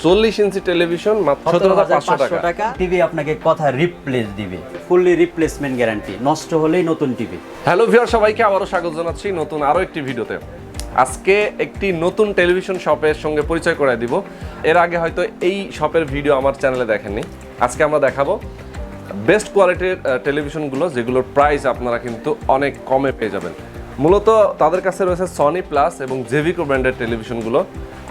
40 ইঞ্চি television মাত্র 17500 টাকা। TV আপনাকে কথা রিপ্লেস দিবে, ফুললি রিপ্লেসমেন্ট গ্যারান্টি, নষ্ট হলেই নতুন টিভি। হ্যালো ভিউয়ার, সবাইকে আবারও স্বাগত জানাচ্ছি নতুন আরো একটি ভিডিওতে। আজকে একটি নতুন টেলিভিশন শপের সঙ্গে পরিচয় করায় দিব। এর আগে হয়তো এই শপের ভিডিও আমার চ্যানেলে দেখেননি। আজকে আমরা দেখাবো বেস্ট কোয়ালিটির টেলিভিশনগুলো, যেগুলোর প্রাইস আপনারা কিন্তু অনেক কমে পেয়ে যাবেন। মূলত তাদের কাছে রয়েছে সনি প্লাস এবং জেভিকো ব্র্যান্ডের টেলিভিশনগুলো।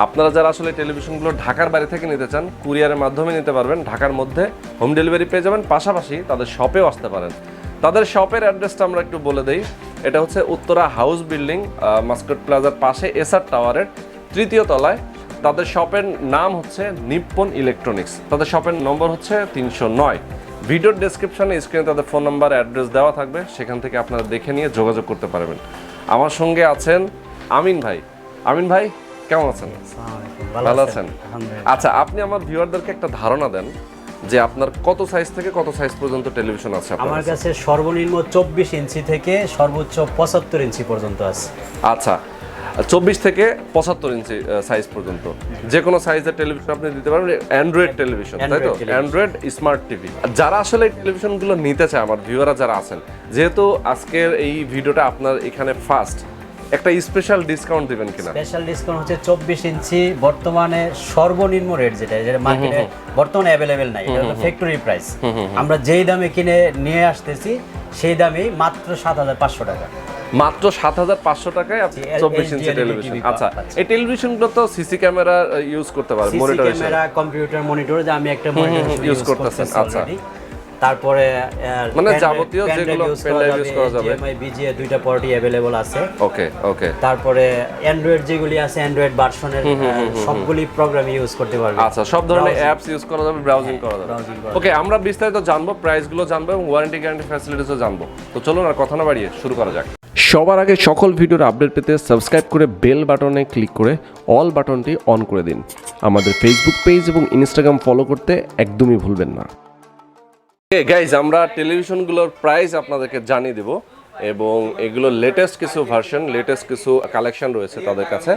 আপনারা যারা আসলে টেলিভিশনগুলো ঢাকার বাইরে থেকে নিতে চান, কুরিয়ারের মাধ্যমে নিতে পারবেন। ঢাকার মধ্যে হোম ডেলিভারি পেয়ে যাবেন, পাশাপাশি তাদের শপেও আসতে পারেন। তাদের শপের অ্যাড্রেসটা আমরা একটু বলে দেই। এটা হচ্ছে উত্তরা হাউস বিল্ডিং, মাস্কট প্লাজার পাশে এসআর টাওয়ারের 3য় তলায়। তাদের শপের নাম হচ্ছে নিপ্পন ইলেকট্রনিক্স। তাদের শপের নম্বর হচ্ছে 309। ভিডিওর ডেসক্রিপশনে স্ক্রিনে তাদের ফোন নাম্বার, অ্যাড্রেস দেওয়া থাকবে, সেখান থেকে আপনারা দেখে নিয়ে যোগাযোগ করতে পারবেন। আমার সঙ্গে আছেন আমিন ভাই। আমিন ভাই, কেমন আছেন? ভালো আছেন? আচ্ছা, আপনি আমার ভিউয়ারদেরকে একটা ধারণা দেন যে আপনার কত সাইজ থেকে কত সাইজ পর্যন্ত টেলিভিশন আছে? আমার কাছে সর্বনিম্ন 24 ইঞ্চি থেকে সর্বোচ্চ 75 ইঞ্চি পর্যন্ত আছে। আচ্ছা, 24 থেকে 75 ইঞ্চি সাইজ পর্যন্ত যে কোনো সাইজের টেলিভিশন আপনি দিতে পারবেন। অ্যান্ড্রয়েড টেলিভিশন, তাই তো? Android smart TV. যারা আসলে এই টেলিভিশনগুলো নিতে চায়, আমার ভিউয়াররা যারা আছেন, যেহেতু আজকের এই ভিডিওটা আপনার এখানে ফার্স্ট, একটা স্পেশাল ডিসকাউন্ট দিবেন কিনা? স্পেশাল ডিসকাউন্ট হচ্ছে 24 ইঞ্চি বর্তমানে সর্বনিম্ন রেট, যেটা মার্কেটে বর্তমানে অ্যাভেলেবেল নাই। এটা হলো ফ্যাক্টরি প্রাইস। আমরা যেই দামে কিনে নিয়ে আসতেছি সেই দামেই মাত্র 7500 টাকা। মাত্র 7500 টাকায় আপনি 24 ইঞ্চি টেলিভিশন। আচ্ছা, এই টেলিভিশনগুলো তো সিসি ক্যামেরা ইউজ করতে পারবে, মনিটর হিসেবে, ক্যামেরা, কম্পিউটার মনিটর, যে আমি একটা মনিটর ইউজ করতেছেন। আচ্ছা, তারপরে মানে যাবতীয় যেগুলো পেনড্রাইভ ইউজ করা যাবে, HDMI BGA দুইটা পোর্টই अवेलेबल আছে। ওকে ওকে। তারপরে অ্যান্ড্রয়েড যেগুলি আছে, অ্যান্ড্রয়েড ভার্সনের সবগুলি প্রোগ্রাম ইউজ করতে পারবে। আচ্ছা, সব ধরনের অ্যাপস ইউজ করা যাবে, ব্রাউজিং করা যাবে। ওকে, আমরা বিস্তারিত জানবো, প্রাইসগুলো জানবো এবং ওয়ারেন্টি গ্যারান্টি ফ্যাসিলিটিসও জানবো। তো চলুন আর কথা না বাড়িয়ে শুরু করা যাক। সবার আগে সকল ভিডিওর আপডেট পেতে সাবস্ক্রাইব করে বেল বাটনে ক্লিক করে অল বাটনটি অন করে দিন। আমাদের ফেসবুক পেজ এবং ইনস্টাগ্রাম ফলো করতে একদমই ভুলবেন না। গাইজ, আমরা টেলিভিশনগুলোর প্রাইস আপনাদেরকে জানিয়ে দেব এবং এগুলো লেটেস্ট কিছু ভার্সন, লেটেস্ট কিছু কালেকশন রয়েছে তাদের কাছে।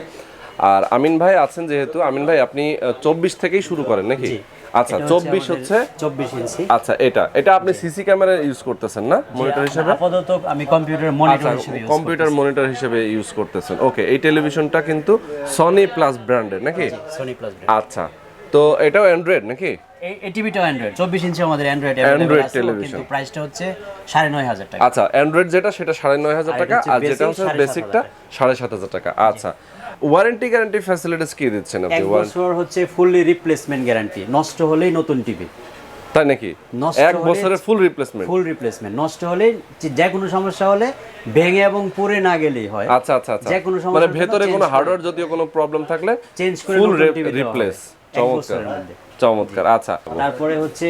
আর আমিন ভাই আছেন, যেহেতু আমিন ভাই আপনি 24 থেকেই শুরু করেন নাকি? আচ্ছা, 24 হচ্ছে 24 ইঞ্চি। আচ্ছা, এটা আপনি সিসি ক্যামেরা ইউজ করতেছেন না, মনিটর হিসেবে? আপাতত আমি কম্পিউটার মনিটর হিসেবে কম্পিউটার মনিটর হিসেবে ইউজ করতেছেন। ওকে, এই টেলিভিশনটা কিন্তু সনি প্লাস ব্র্যান্ডের নাকি? Sony plus brand. আচ্ছা, তো এটাও অ্যান্ড্রয়েড নাকি? এই টিভিটাও অ্যান্ড্রয়েড। 24 ইঞ্চি আমাদের অ্যান্ড্রয়েড টেলিভিশন, কিন্তু প্রাইসটা হচ্ছে 9500 টাকা। আচ্ছা, অ্যান্ড্রয়েড যেটা সেটা 9500 টাকা, আর যেটা হচ্ছে বেসিকটা 7500 টাকা। আচ্ছা, ওয়ারেন্টি গ্যারান্টি ফ্যাসিলিটিস কি দিচ্ছেন আপনি? 1 বছর হচ্ছে ফুললি রিপ্লেসমেন্ট গ্যারান্টি, নষ্ট হলেই নতুন টিভি। তাই নাকি? 1 বছরের ফুল রিপ্লেসমেন্ট? ফুল রিপ্লেসমেন্ট, নষ্ট হলে যে কোনো সমস্যা হলে ভেঙে এবং পুড়ে না গেলেই হয়। আচ্ছা আচ্ছা আচ্ছা, যে কোনো সমস্যা, মানে ভেতরে কোনো হার্ডওয়্যার যদিও কোনো প্রবলেম থাকলে চেঞ্জ করে ফুল নতুন রিপ্লেস। চমৎকার চমৎকার। আচ্ছা, তারপরে হচ্ছে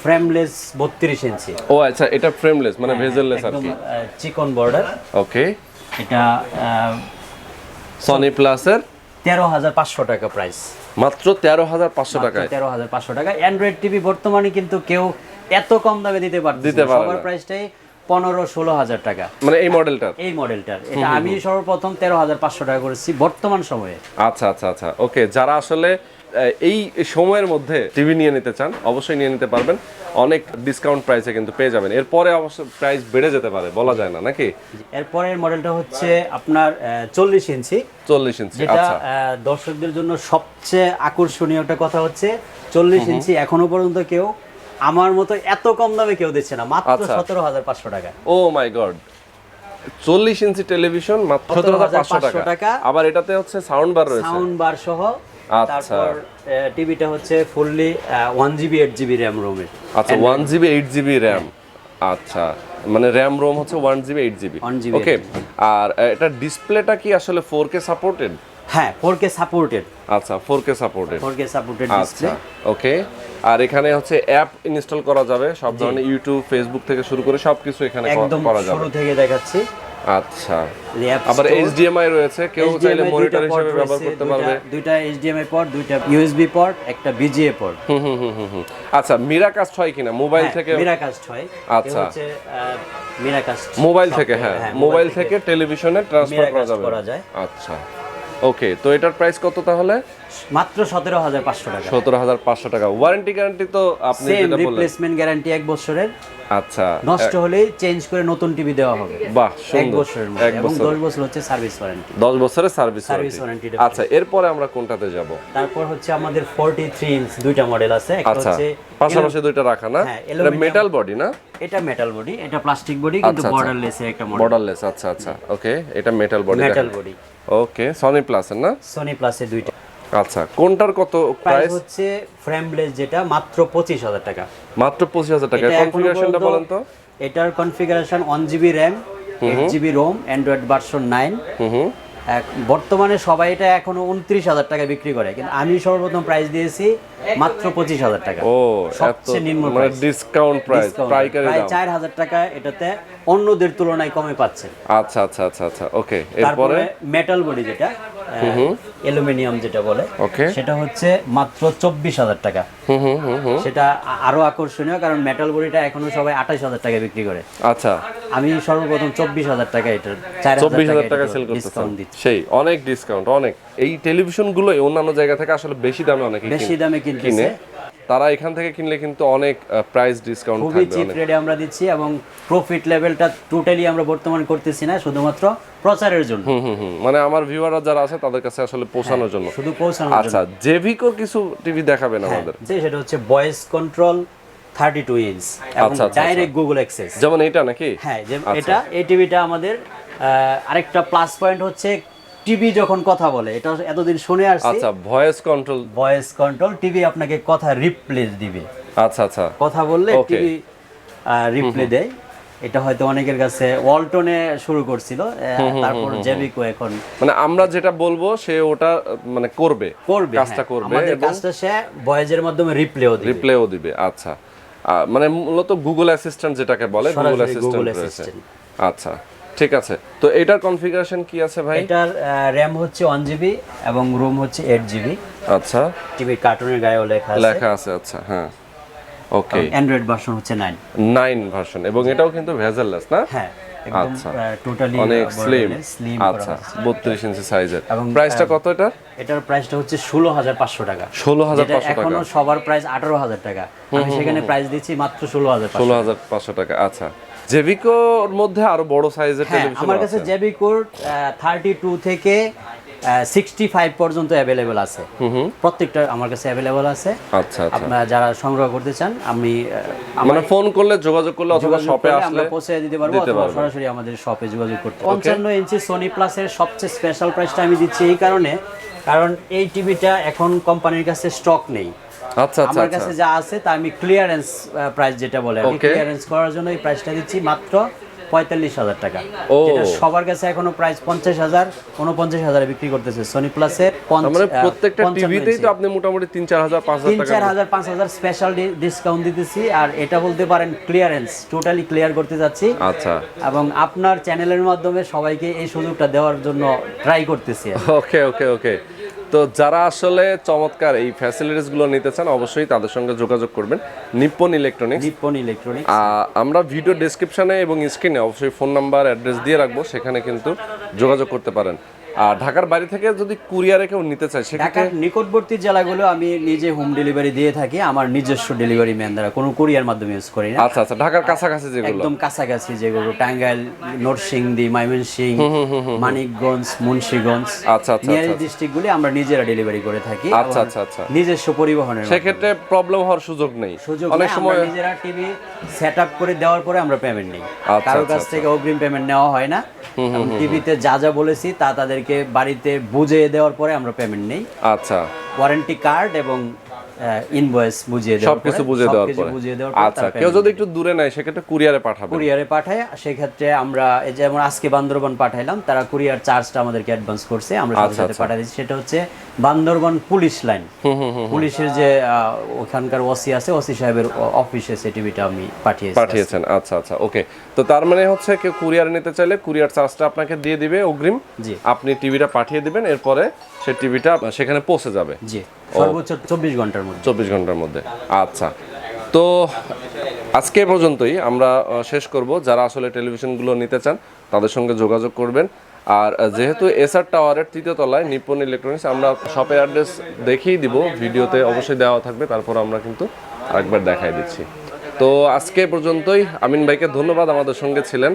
ফ্রেমলেস 32 ইঞ্চি। ও আচ্ছা, এটা ফ্রেমলেস মানে ভেজেললেস আর কি, চিকন বর্ডার। ওকে, এটা সনি প্লাসের 13500 টাকা প্রাইস। মাত্র 13500 টাকায়? 13500 টাকা। অ্যান্ড্রয়েড টিভি বর্তমানে কিন্তু কেউ এত কম দামে দিতে পারে না। সবার প্রাইসটাই 15-16 টাকা, মানে এই মডেলটার। এটা আমি সর্বপ্রথম 13500 টাকা করেছি বর্তমান সময়ে। আচ্ছা আচ্ছা আচ্ছা, ওকে। যারা আসলে এই সময়ের মধ্যে টিভি নিয়ে নিতে চান, অবশ্যই নিয়ে নিতে পারবেন। অনেক ডিসকাউন্ট প্রাইসে কিন্তু পেয়ে যাবেন। এরপরে অবশ্য প্রাইস বেড়ে যেতে পারে, বলা যায় না নাকি? এরপরের মডেলটা হচ্ছে আপনার 40 ইঞ্চি। 40 ইঞ্চি, যেটা দর্শকদের জন্য সবচেয়ে আকর্ষণীয় একটা কথা হচ্ছে 40 ইঞ্চি এখনো পর্যন্ত কেউ আমার মতো এত কম দামে কেউ দিচ্ছে না, মাত্র 17500 টাকা। ও মাই গড, 40 ইঞ্চি টেলিভিশন মাত্র 17500 টাকা। আবার এটাতে হচ্ছে সাউন্ড বার রয়েছে, সাউন্ড বার সহ। তারপর টিভিটা হচ্ছে ফুললি 1GB 8GB র‍্যাম রোমের। আচ্ছা, 1GB 8GB র‍্যাম। আচ্ছা, মানে র‍্যাম রোম হচ্ছে 1GB 8GB। ওকে, আর এটা ডিসপ্লেটা কি আসলে 4K সাপোর্টেড? হ্যাঁ, 4K সাপোর্টেড। আচ্ছা, 4K সাপোর্টেড ডিসপ্লে। ওকে, আর এখানে হচ্ছে অ্যাপ ইনস্টল করা যাবে, সব ধরনের ইউটিউব, ফেসবুক থেকে শুরু করে সবকিছু এখানে করা যাবে। শুরু থেকে দেখাচ্ছি। আচ্ছা, আবার HDMI রয়েছে, কেউ চাইলে মনিটর হিসেবে ব্যবহার করতে পারবে। দুইটা HDMI পোর্ট, দুইটা USB পোর্ট, একটা BGA পোর্ট। আচ্ছা, মিরাকাস্ট হয় কিনা মোবাইল থেকে? মিরাকাস্ট হয়। আচ্ছা, মিরাকাস্ট মোবাইল থেকে, হ্যাঁ, মোবাইল থেকে টেলিভিশনে ট্রান্সফার করা যায়। আচ্ছা, ওকে, তো এটার প্রাইস কত তাহলে? মাত্র 17,500 টাকা। 17,500 টাকা। ওয়ারেন্টি গ্যারান্টি তো আপনি সেম যেটা বললেন, রিপ্লেসমেন্ট গ্যারান্টি 1 বছরের। আচ্ছা, নষ্ট হলেই চেঞ্জ করে নতুন টিভি দেওয়া হবে। বাহ, 1 সুন্দর। বছরের মধ্যে, এবং 10 বছর হচ্ছে সার্ভিস ওয়ারেন্টি। 10 বছরের সার্ভিস সার্ভিস ওয়ারেন্টি। ওয়ারেন্টি। আচ্ছা, এরপরে আমরা কোনটাতে যাব? তারপর হচ্ছে আমাদের 43 ইঞ্চ দুইটা মডেল আছে। একটা আচ্ছা, হচ্ছে পাশাপাশি দুইটা রাখা না? হ্যাঁ, এটা মেটাল বডি না? এটা মেটাল বডি, এটা প্লাস্টিক বডি, কিন্তু আচ্ছা, বর্ডারলেস এর একটা মডেল। বর্ডারলেস, আচ্ছা আচ্ছা, ওকে, এটা metal body. Metal body. Okay, Sony প্লাসের না? সনি প্লাসের দুইটা। আচ্ছা, কোনটার কত প্রাইস প্রাইস? হচ্ছে ফ্রেমলেস যেটা মাত্র 25,000 টাকা। মাত্র 25,000 টাকা। এটা এখনো কনফিগারেশনটা বলেন তো? এটার configuration 1GB RAM, 8GB ROM, Android version 9। বর্তমানে সবাই এটা এখনো 29,000 টাকা বিক্রি করে, কিন্তু আমি সর্বপ্রথম প্রাইস দিয়েছি মাত্র 25,000 টাকা। ও, সবচেয়ে নিম্ন মানে প্রাইস, ডিসকাউন্ট প্রাইস, পাইকারি প্রায় দাম। 4,000 টাকা এটাতে অন্যদের তুলনায় কমে পাচ্ছেন। আচ্ছা আচ্ছা আচ্ছা আচ্ছা, ওকে। তারপরে এরপরে মেটাল বডি যেটা অ্যালুমিনিয়াম যেটা বলে, ওকে, সেটা হচ্ছে মাত্র 24,000 টাকা। সেটা আরো আকর্ষণীয়, কারণ মেটাল বডিটা এখনো সবাই 28,000 টাকা বিক্রি করে। আচ্ছা, আমি সর্বপ্রথম 24,000 টাকা, এটা 4,000 টাকা সেল করতেছেন। ডিসকাউন্ট দিচ্ছি। সেই অনেক ডিসকাউন্ট, অনেক। এই টেলিভিশনগুলো অন্যান্য জায়গা থেকে আসলে বেশি দামে অনেকে বেশি দামে কিনে, কিনতেছে। তারা এখান থেকে কিনলে কিন্তু অনেক প্রাইস ডিসকাউন্ট খুবই থাকবে চিপ অনেক। রেটে আমরা দিচ্ছি, এবং প্রফিট লেভেলটা টোটালি আমরা বর্তমানে করতেছি না, শুধুমাত্র প্রচারের জন্য। মানে আমার ভিউয়াররা যারা আছে তাদের কাছে আসলে পৌঁছানোর জন্য, শুধু পৌঁছানোর জন্য। আচ্ছা, জেভিকোর কিছু টিভি দেখাবেন আমাদের? যে সেটা হচ্ছে ভয়েস কন্ট্রোল 32 ইঞ্চ এবং আচ্ছা, আচ্ছা, ডাইরেক্ট গুগল অ্যাক্সেস। যেমন এটা নাকি? হ্যাঁ, এটা এই টিভিটা আমাদের আরেকটা প্লাস পয়েন্ট হচ্ছে টিভি যখন কথা বলে, এটা এতদিন শুনে আসছি। আচ্ছা, ভয়েস কন্ট্রোল টিভি আপনাকে কথা রিপ্লে দিবে। আচ্ছা আচ্ছা, কথা বললে টিভি রিপ্লে দেয়। এটা হয়তো অনেকের কাছে ওয়ালটনে শুরু করছিল, তারপর জেবিকো এখন, মানে আমরা যেটা বলবো সে ওটা মানে করবে কাজটা হ্যাঁ, করবে, আমাদের এবং কাজটা সে ভয়েসের মাধ্যমে রিপ্লেও দিবে। আচ্ছা, মানে মূলত গুগল অ্যাসিস্ট্যান্ট যেটাকে বলে, গুগল গুগল অ্যাসিস্ট্যান্ট রয়েছে। অ্যাসিস্ট্যান্ট। আচ্ছা, ঠিক আছে। তো এটার কনফিগারেশন কি আছে ভাই? এটার RAM হচ্ছে 1GB এবং ROM হচ্ছে 8GB। আচ্ছা, টিভি কার্টুনের গায়েও লেখা আছে। আচ্ছা, হ্যাঁ, ওকে। অ্যান্ড্রয়েড ভার্সন হচ্ছে 9 ভার্সন, এবং এটাও কিন্তু ভেজাললেস না? হ্যাঁ, একদম আচ্ছা, টোটালি অনেক স্লিম। স্লিম। আচ্ছা, 32 ইঞ্চি সাইজের। এবং প্রাইসটা কত এটা? এটার প্রাইসটা হচ্ছে 16,500 টাকা। 16,500 টাকা। এখনো সবার প্রাইস 18,000 টাকা, আমি সেখানে প্রাইস দিচ্ছি মাত্র 16,500 টাকা। আচ্ছা, জেভিকোর মধ্যে আরো বড় সাইজের টেলিভিশন আমার কাছে জেবিকোর 32 থেকে 65 পর্যন্ত অ্যাভেলেবেল আছে। প্রত্যেকটা আমার কাছে অ্যাভেলেবেল আছে। আচ্ছা আচ্ছা, আপনারা যারা সংগ্রহ করতে চান, আমি মানে ফোন করলে, যোগাযোগ করলে অথবা শপে আসলে আমরা পৌঁছে দিতে পারবো, অথবা সরাসরি আমাদের শপে যোগাযোগ করতে। 55 ইঞ্চি সনি প্লাসের সবচেয়ে স্পেশাল প্রাইসটা আমি দিচ্ছি এই কারণে, কারণ এই টিভিটা এখন কোম্পানির কাছে স্টক নেই। আচ্ছা আচ্ছা, আমার কাছে যা আছে তা আমি ক্লিয়ারেন্স প্রাইস যেটা বলে, আমি ক্লিয়ারেন্স করার জন্য এই প্রাইসটা দিচ্ছি মাত্র 45,000 টাকা। যেটা সবার কাছে এখনো প্রাইস 50,000, 49,000 বিক্রি করতেছে সনি প্লাসের। মানে প্রত্যেকটা টিভিতেই তো আপনি মোটামুটি 3-4,000 5,000 টাকা, 3-4,000 5,000 স্পেশাল ডিসকাউন্ট দিতেছি। আর এটা বলতে পারেন ক্লিয়ারেন্স, টোটালি ক্লিয়ার করতে যাচ্ছি। আচ্ছা, এবং আপনার চ্যানেলের মাধ্যমে সবাইকে এই সুযোগটা দেওয়ার জন্য ট্রাই করতেছি। ওকে ওকে ওকে। তো যারা আসলে চমৎকার এই ফ্যাসিলিটিস গুলো নিতে চান, অবশ্যই তাদের সঙ্গে যোগাযোগ করবেন। Nippon electronics. আমরা ভিডিও ডেসক্রিপশনে এবং স্ক্রিনে অবশ্যই ফোন নাম্বার, অ্যাড্রেস দিয়ে রাখবো, সেখানে কিন্তু যোগাযোগ করতে পারেন। আর ঢাকার বাইরে থেকে যদি কুরিয়ারে কেউ নিতে চায়, ঢাকার নিকটবর্তী জেলাগুলো আমি নিজে হোম ডেলিভারি দিয়ে থাকি, আমার নিজস্ব ডেলিভারি ম্যান দ্বারা, কোনো কুরিয়ার মাধ্যমে ইউজ করি না। আচ্ছা আচ্ছা, ঢাকার কাছাকাছি যেগুলো, একদম কাছাকাছি যেগুলো, টাঙ্গাইল, নরসিংদী, ময়মনসিংহ, মানিকগঞ্জ, মুন্সিগঞ্জ, আচ্ছা আচ্ছা, নিয়ারেস্ট ডিস্ট্রিক্টগুলি আমরা নিজেরা ডেলিভারি করে থাকি। আচ্ছা আচ্ছা আচ্ছা, নিজস্ব পরিবহনের, সেক্ষেত্রে প্রবলেম হওয়ার সুযোগ নেই। অনেক সময় নিজেরা টিভি সেটআপ করে দেওয়ার পরে আমরা পেমেন্ট নেই, কারোর কাছ থেকে অগ্রিম পেমেন্ট নেওয়া হয় না। টিভিতে যা যা বলেছি তা তাদেরকে বাড়িতে বুঝিয়ে দেওয়ার পরে আমরা পেমেন্ট নেই। আচ্ছা, ওয়ারেন্টি কার্ড এবং ইনভয়েস বুঝিয়ে দেওয়ার পরে, সবকিছু বুঝিয়ে দেওয়ার পরে। আচ্ছা, কেউ যদি একটু দূরে নেয় সেক্ষেত্রে কুরিয়ারে পাঠায়, সেক্ষেত্রে আমরা যেমন আজকে বান্দরবান পাঠাইলাম, তারা কুরিয়ার চার্জটা আমাদেরকে অ্যাডভান্স করছে, আমরা সাথে সাথে পাঠিয়ে দিচ্ছি। সেটা হচ্ছে বান্দরবান পুলিশ লাইন, পুলিশের যে ওখানকার ওসি আছে, ওসি সাহেবের অফিসে সেই টিভিটা আমি পাঠিয়েছেন। আচ্ছা আচ্ছা, ওকে। তো তার মানে হচ্ছে কেউ কুরিয়ার নিতে চাইলে কুরিয়ার চার্জটা আপনাকে দিয়ে দিবে অগ্রিম, জি, আপনি টিভিটা পাঠিয়ে দিবেন, এরপরে সেই টিভিটা সেখানে পৌঁছে যাবে, জি, সর্বোচ্চ 24 ঘন্টার মধ্যে। আচ্ছা, তো আজকে পর্যন্তই আমরা শেষ করব। যারা আসলে টেলিভিশনগুলো নিতে চান তাদের সঙ্গে যোগাযোগ করবেন। আর যেহেতু এসআর টাওয়ারের 3য় তলায় নিপ্পন ইলেকট্রনিক্স, আমরা শপের অ্যাড্রেস দেখিয়ে দিব, ভিডিওতে অবশ্যই দেওয়া থাকবে, তারপর আমরা কিন্তু আরেকবার দেখাই দিচ্ছি। তো আজকে পর্যন্তই। আমিন ভাইকে ধন্যবাদ, আমাদের সঙ্গে ছিলেন।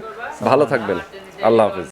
ভালো থাকবেন। আল্লাহ হাফেজ।